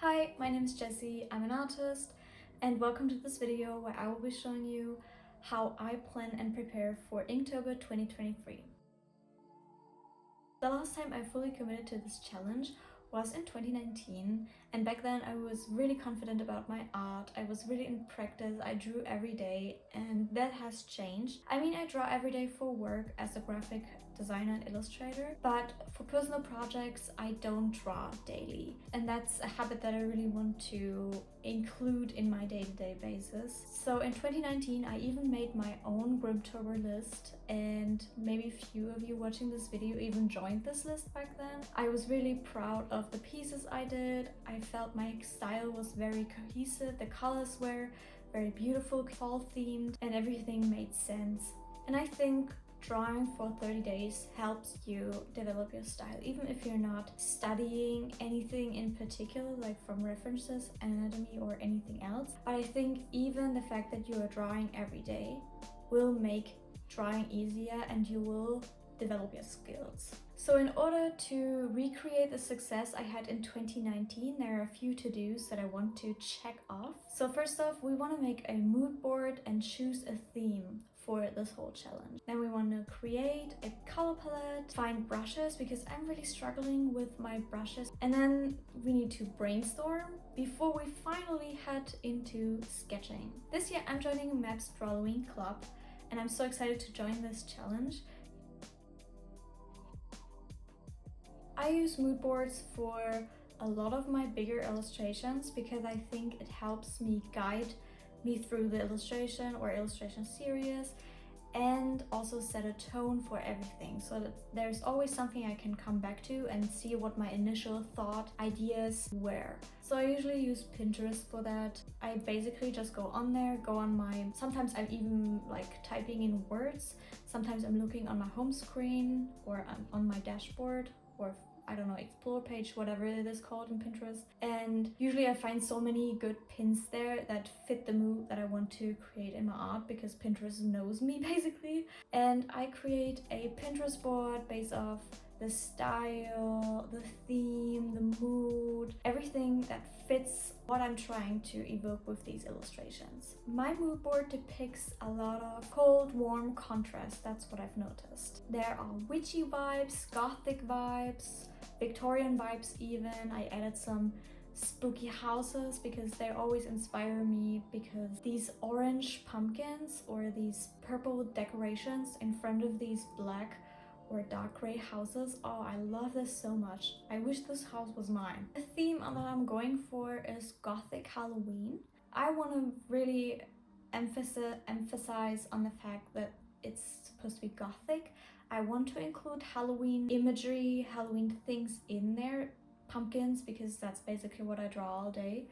Hi, my name is Jessie, I'm an artist, and welcome to this video where I will be showing you how I plan and prepare for Inktober 2023. The last time I fully committed to this challenge was in 2019, and back then I was really confident about my art. I was really in practice, I drew every day, and that has changed. I mean, I draw every day for work as a graphic designer and illustrator, but for personal projects I don't draw daily, and that's a habit that I really want to include in my day-to-day basis. So in 2019 I even made my own Grimtober list, and maybe a few of you watching this video even joined this list back then. I was really proud of the pieces I did. I felt my style was very cohesive, the colors were very beautiful, fall themed, and everything made sense. And I think drawing for 30 days helps you develop your style, even if you're not studying anything in particular, like from references, anatomy, or anything else. But I think even the fact that you are drawing every day will make drawing easier and you will develop your skills. So in order to recreate the success I had in 2019, there are a few to-dos that I want to check off. So first off, we want to make a mood board and choose a theme for this whole challenge. Then we want to create a color palette, find brushes because I'm really struggling with my brushes, and then we need to brainstorm before we finally head into sketching. This year I'm joining Map's Drawlloween club, and I'm so excited to join this challenge. I use mood boards for a lot of my bigger illustrations because I think it helps me guide me through the illustration or illustration series, and also set a tone for everything, so that there's always something I can come back to and see what my initial thought ideas were. So I usually use Pinterest for that. I basically just go on there, sometimes I'm even like typing in words, sometimes I'm looking on my home screen or on my dashboard, or I don't know, explore page, whatever it is called in Pinterest. And usually I find so many good pins there that fit the mood that I want to create in my art, because Pinterest knows me basically. And I create a Pinterest board based off the style, the theme, the mood, everything that fits what I'm trying to evoke with these illustrations. My mood board depicts a lot of cold, warm contrast. That's what I've noticed. There are witchy vibes, gothic vibes, Victorian vibes even. I added some spooky houses because they always inspire me, because these orange pumpkins or these purple decorations in front of these black or dark gray houses, oh, I love this so much. I wish this house was mine. The theme that I'm going for is Gothic Halloween. I want to really emphasize on the fact that it's supposed to be gothic. I want to include Halloween imagery, Halloween things in there, pumpkins, because that's basically what I draw all day.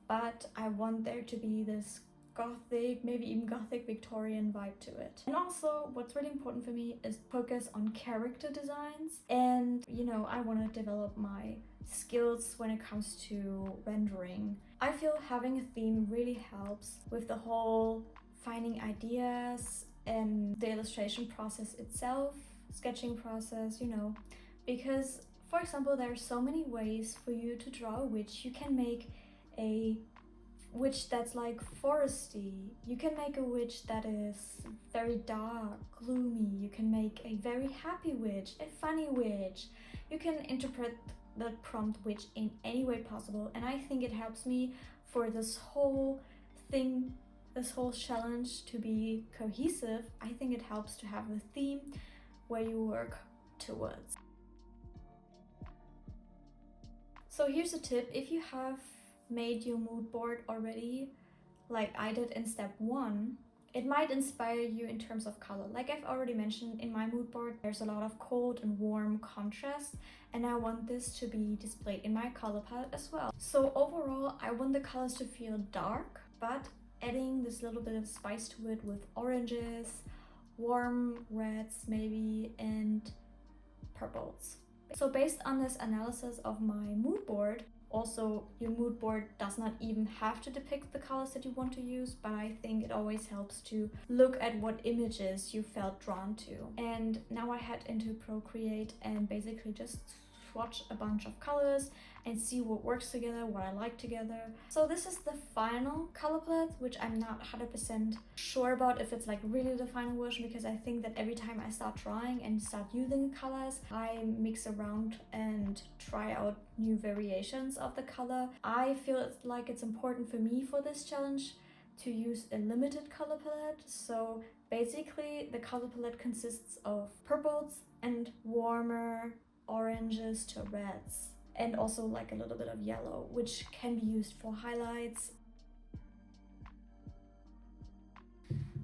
But I want there to be this gothic, maybe even gothic Victorian vibe to it. And also what's really important for me is focus on character designs, and you know, I want to develop my skills when it comes to rendering. I feel having a theme really helps with the whole finding ideas and the illustration process itself, sketching process, you know, because for example there are so many ways for you to draw a witch. You can make a witch that's like foresty, you can make a witch that is very dark, gloomy, you can make a very happy witch, a funny witch. You can interpret the prompt witch in any way possible, and I think it helps me for this whole thing, this whole challenge to be cohesive. I think it helps to have a theme where you work towards. So here's a tip: if you have made your mood board already, like I did in step 1, it might inspire you in terms of color. Like I've already mentioned, in my mood board there's a lot of cold and warm contrast, and I want this to be displayed in my color palette as well. So overall I want the colors to feel dark, but adding this little bit of spice to it with oranges, warm reds maybe, and purples. So based on this analysis of my mood board, also your mood board does not even have to depict the colors that you want to use, but I think it always helps to look at what images you felt drawn to. And now I head into Procreate and basically just swatch a bunch of colors and see what works together, what I like together. So this is the final color palette, which I'm not 100% sure about if it's like really the final version, because I think that every time I start drawing and start using colors, I mix around and try out new variations of the color. I feel like it's important for me for this challenge to use a limited color palette. So basically the color palette consists of purples and warmer oranges to reds, and also like a little bit of yellow, which can be used for highlights.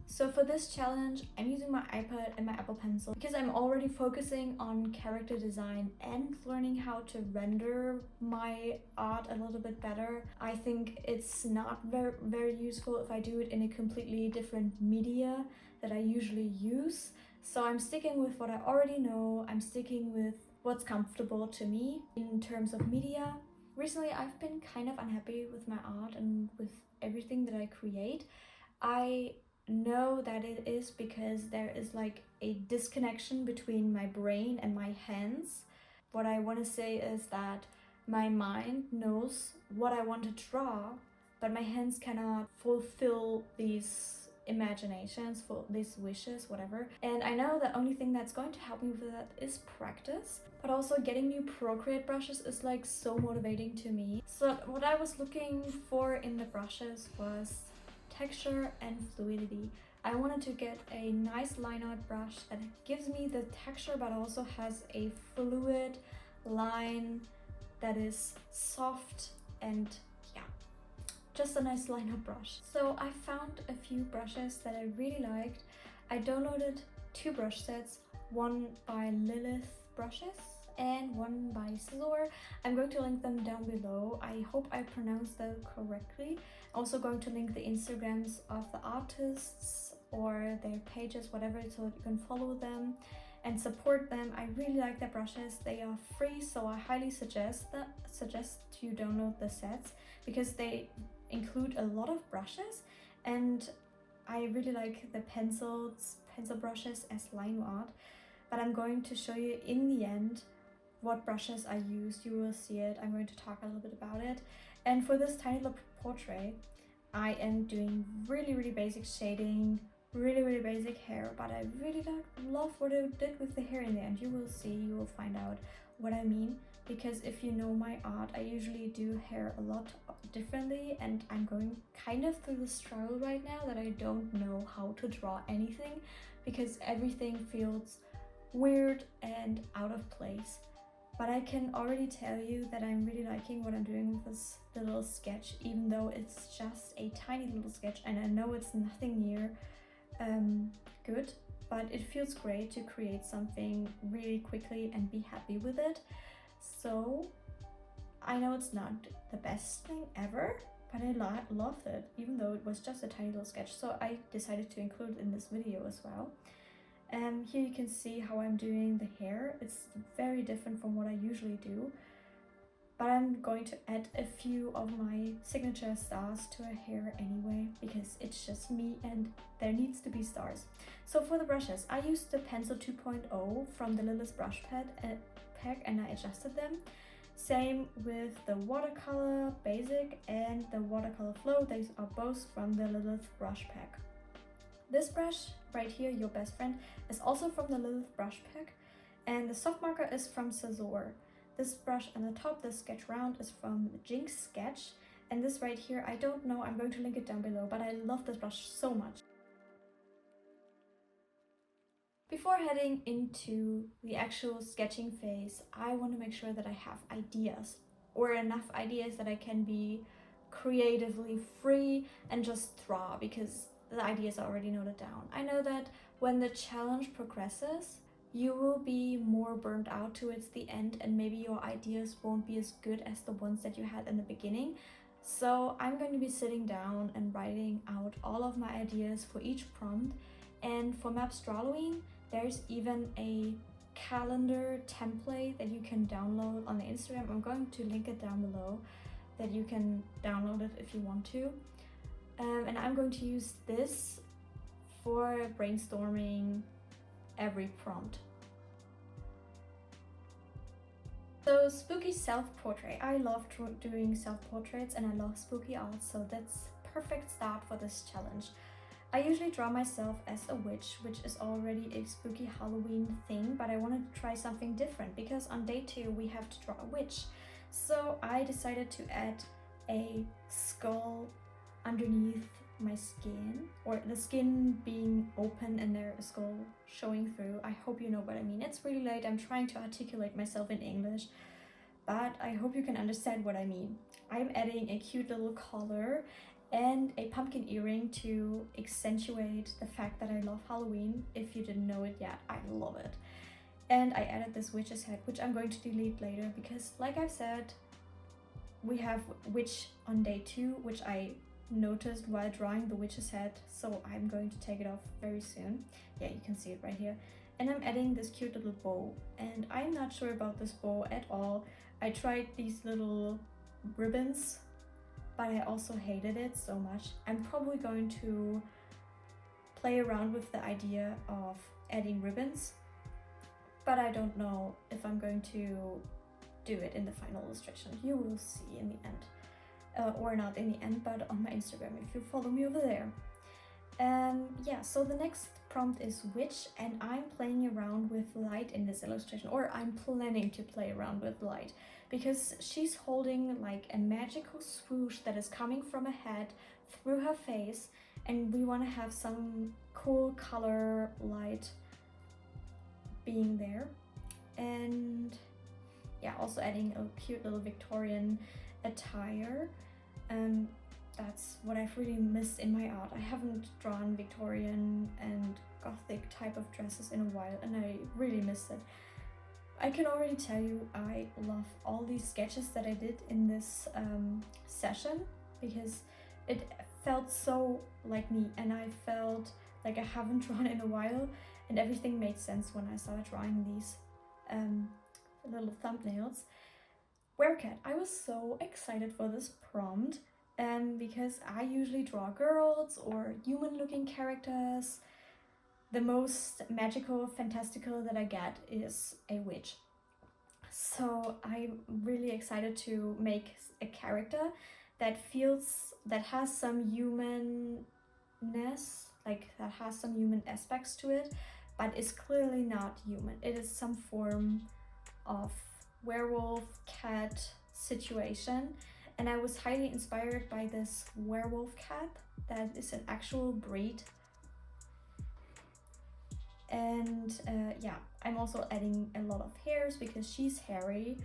So for this challenge, I'm using my iPad and my Apple Pencil because I'm already focusing on character design and learning how to render my art a little bit better. I think it's not very useful if I do it in a completely different media that I usually use. So I'm sticking with what I already know. I'm sticking with what's comfortable to me in terms of media. Recently, I've been kind of unhappy with my art and with everything that I create. I know that it is because there is like a disconnection between my brain and my hands. What I want to say is that my mind knows what I want to draw, but my hands cannot fulfill these imaginations, for these wishes, whatever. And I know the only thing that's going to help me with that is practice, but also getting new Procreate brushes is like so motivating to me. So what I was looking for in the brushes was texture and fluidity. I wanted to get a nice line art brush that gives me the texture but also has a fluid line that is soft and yeah, just a nice line art brush. So I found a few brushes that I really liked. I downloaded 2 brush sets, one by Lilith Brushes and one by Scissor. I'm going to link them down below. I hope I pronounced that correctly. Also going to link the Instagrams of the artists or their pages, whatever, so that you can follow them and support them. I really like their brushes. They are free, so I highly suggest you download the sets because they include a lot of brushes, and I really like the pencil brushes as line art. But I'm going to show you in the end what brushes I used. You will see it. I'm going to talk a little bit about it. And for this tiny little portrait, I am doing really basic shading, really basic hair, but I really love what I did with the hair in the end. You will see, you will find out what I mean, because if you know my art, I usually do hair a lot differently, and I'm going kind of through the struggle right now that I don't know how to draw anything because everything feels weird and out of place. But I can already tell you that I'm really liking what I'm doing with this little sketch, even though it's just a tiny little sketch, and I know it's nothing near good, but it feels great to create something really quickly and be happy with it. So I know it's not the best thing ever, but I loved it, even though it was just a tiny little sketch. So I decided to include it in this video as well. Here you can see how I'm doing the hair. It's very different from what I usually do, but I'm going to add a few of my signature stars to her hair anyway, because it's just me and there needs to be stars. So for the brushes, I used the Pencil 2.0 from the Lilith brush pack and I adjusted them. Same with the watercolor basic and the watercolor flow. These are both from the Lilith brush pack. This brush right here, Your Best Friend, is also from the Lilith brush pack, and the soft marker is from Scissor. This brush on the top, the sketch round, is from Jinx Sketch, and this right here, I don't know, I'm going to link it down below, but I love this brush so much. Before heading into the actual sketching phase, I want to make sure that I have ideas, or enough ideas that I can be creatively free and just draw, because the ideas are already noted down. I know that when the challenge progresses, you will be more burnt out towards the end, and maybe your ideas won't be as good as the ones that you had in the beginning. So I'm going to be sitting down and writing out all of my ideas for each prompt. And for Maps Drawlloween, there's even a calendar template that you can download on the Instagram. I'm going to link it down below, that you can download it if you want to. And I'm going to use this for brainstorming every prompt. So spooky self-portrait. I love doing self-portraits and I love spooky art, so that's perfect start for this challenge. I usually draw myself as a witch, which is already a spooky Halloween thing, but I wanted to try something different because on day 2 we have to draw a witch. So I decided to add a skull underneath my skin, or the skin being open and there a skull showing through. I hope you know what I mean. It's really late, I'm trying to articulate myself in English, but I hope you can understand what I mean. I'm adding a cute little collar and a pumpkin earring to accentuate the fact that I love Halloween. If you didn't know it yet, I love it. And I added this witch's head, which I'm going to delete later because, like I said, we have witch on day 2, which I noticed while drawing the witch's head, so I'm going to take it off very soon. Yeah, you can see it right here. And I'm adding this cute little bow, and I'm not sure about this bow at all. I tried these little ribbons, but I also hated it so much. I'm probably going to play around with the idea of adding ribbons, but I don't know if I'm going to do it in the final illustration. You will see in the end, or not in the end, but on my Instagram if you follow me over there. Yeah, so the next prompt is witch, and I'm playing around with light in this illustration, or I'm planning to play around with light, because she's holding like a magical swoosh that is coming from a head through her face, and we want to have some cool color light being there. And yeah, also adding a cute little Victorian attire. That's what I've really missed in my art. I haven't drawn Victorian and Gothic type of dresses in a while, and I really miss it. I can already tell you I love all these sketches that I did in this session, because it felt so like me, and I felt like I haven't drawn in a while, and everything made sense when I started drawing these little thumbnails. Werecat. I was so excited for this prompt, because I usually draw girls or human looking characters. The most magical, fantastical that I get is a witch. So I'm really excited to make a character that has some humanness, like that has some human aspects to it, but is clearly not human. It is some form of werewolf cat situation, and I was highly inspired by this werewolf cat that is an actual breed. And yeah, I'm also adding a lot of hairs because she's hairy.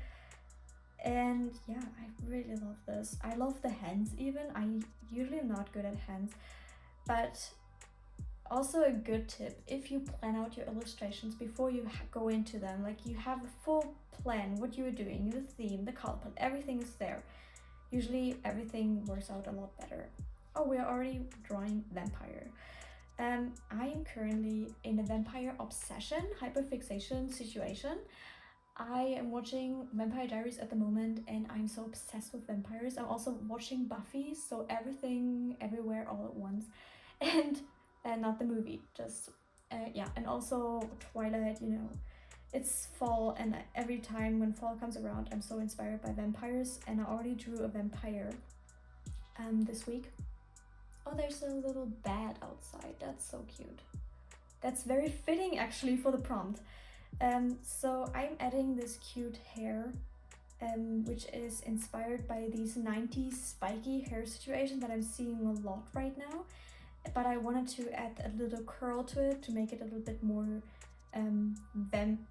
And yeah, I really love this. I love the hands even. I usually am not good at hands, but also a good tip, if you plan out your illustrations before you go into them, like you have a full plan, what you are doing, the theme, the color palette, everything is there. Usually everything works out a lot better. Oh, we're already drawing vampire. I am currently in a vampire obsession, hyperfixation situation. I am watching Vampire Diaries at the moment, and I'm so obsessed with vampires. I'm also watching Buffy, so everything, everywhere, all at once. And not the movie, just yeah, and also Twilight, you know. It's fall, and every time when fall comes around, I'm so inspired by vampires, and I already drew a vampire this week. Oh, there's a little bat outside. That's so cute. That's very fitting actually for the prompt. So I'm adding this cute hair, which is inspired by these 90s spiky hair situation that I'm seeing a lot right now. But I wanted to add a little curl to it to make it a little bit more vampiric,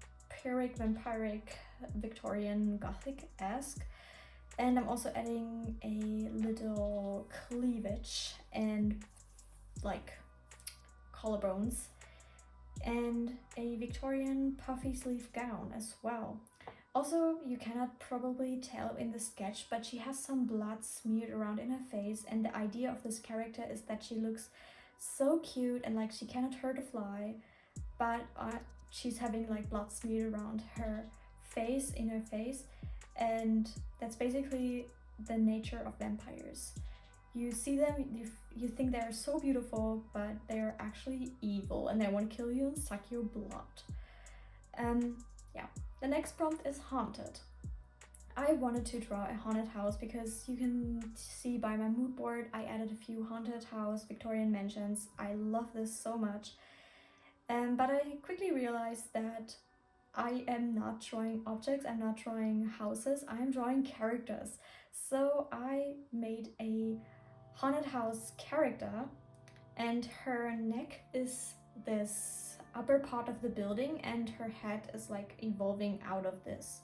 Victorian, Gothic-esque. And I'm also adding a little cleavage and like collarbones and a Victorian puffy sleeve gown as well. Also, you cannot probably tell in the sketch, but she has some blood smeared around in her face, and the idea of this character is that she looks so cute and like she cannot hurt a fly, but she's having like blood smeared around her face, in her face. And that's basically the nature of vampires. You see them, you think they're so beautiful, but they're actually evil and they want to kill you and suck your blood. Yeah, the next prompt is haunted. I wanted to draw a haunted house because you can see by my mood board I added a few haunted house Victorian mansions. I love this so much. But I quickly realized that I am not drawing objects, I'm not drawing houses, I'm drawing characters. So I made a haunted house character, and her neck is this upper part of the building and her head is like evolving out of this.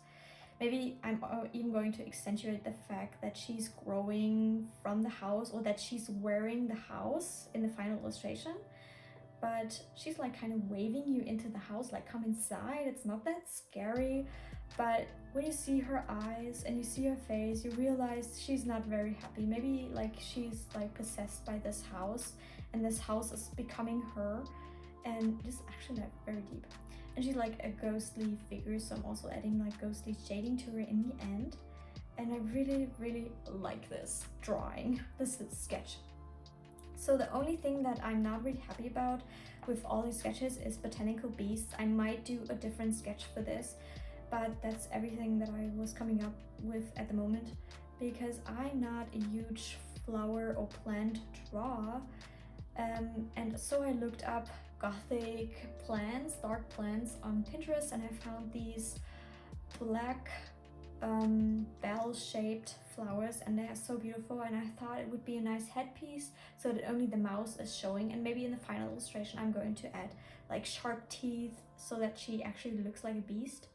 Maybe I'm even going to accentuate the fact that she's growing from the house, or that she's wearing the house in the final illustration. But she's like kind of waving you into the house, like come inside. It's not that scary, but when you see her eyes and you see her face, you realize she's not very happy. Maybe like she's like possessed by this house and this house is becoming her, and this is actually like very deep. And she's like a ghostly figure, so I'm also adding like ghostly shading to her in the end. And I really like this drawing, this sketch. So the only thing that I'm not really happy about with all these sketches is botanical beasts. I might do a different sketch for this, but that's everything that I was coming up with at the moment, because I'm not a huge flower or plant drawer. And so I looked up gothic plants, dark plants on Pinterest, and I found these black bell-shaped flowers, and they are so beautiful, and I thought it would be a nice headpiece so that only the mouth is showing. And maybe in the final illustration I'm going to add like sharp teeth so that she actually looks like a beast.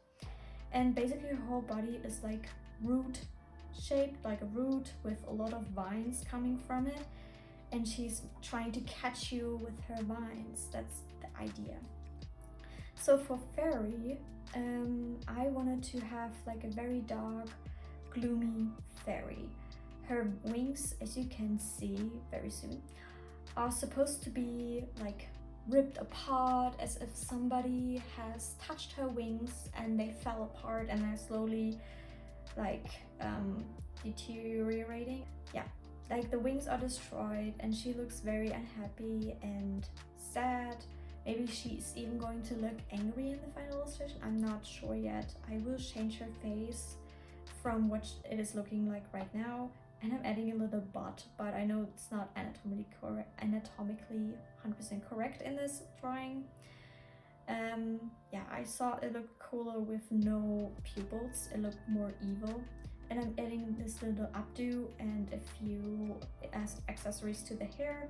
And basically her whole body is like root shaped, like a root with a lot of vines coming from it, and she's trying to catch you with her vines. That's the idea. So for fairy, I wanted to have like a very dark, gloomy fairy. Her wings, as you can see very soon, are supposed to be like ripped apart, as if somebody has touched her wings and they fell apart and they're slowly like deteriorating. Yeah, like the wings are destroyed and she looks very unhappy and sad. Maybe she's even going to look angry in the final illustration. I'm not sure yet. I will change her face from what it is looking like right now. And I'm adding a little butt, but I know it's not anatomically 100% correct in this drawing. Yeah, I saw it looked cooler with no pupils. It looked more evil. And I'm adding this little updo and a few accessories to the hair.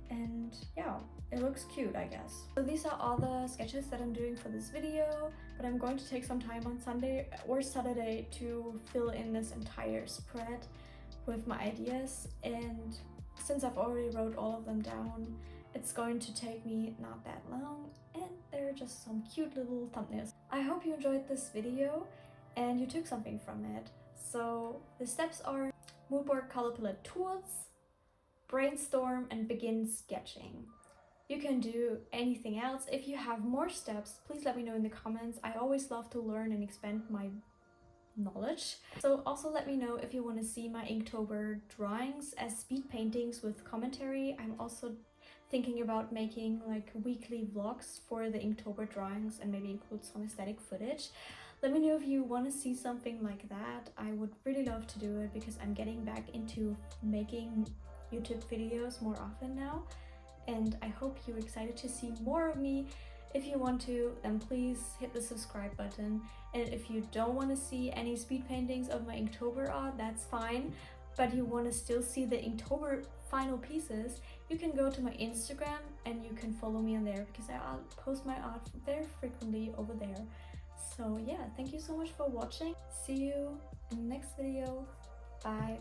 And yeah, it looks cute, I guess. So these are all the sketches that I'm doing for this video, but I'm going to take some time on Sunday or Saturday to fill in this entire spread with my ideas. And since I've already wrote all of them down, it's going to take me not that long, and they're just some cute little thumbnails. I hope you enjoyed this video and you took something from it. So the steps are moodboard color palette tools, brainstorm, and begin sketching. You can do anything else. If you have more steps, please let me know in the comments. I always love to learn and expand my knowledge. So also let me know if you want to see my Inktober drawings as speed paintings with commentary. I'm also thinking about making like weekly vlogs for the Inktober drawings and maybe include some aesthetic footage. Let me know if you want to see something like that. I would really love to do it because I'm getting back into making YouTube videos more often now, and I hope you're excited to see more of me. If you want to, then please hit the subscribe button, and if you don't want to see any speed paintings of my Inktober art, that's fine, but you want to still see the Inktober final pieces, you can go to my Instagram and you can follow me on there, because I'll post my art very frequently over there. So yeah, thank you so much for watching. See you in the next video. Bye.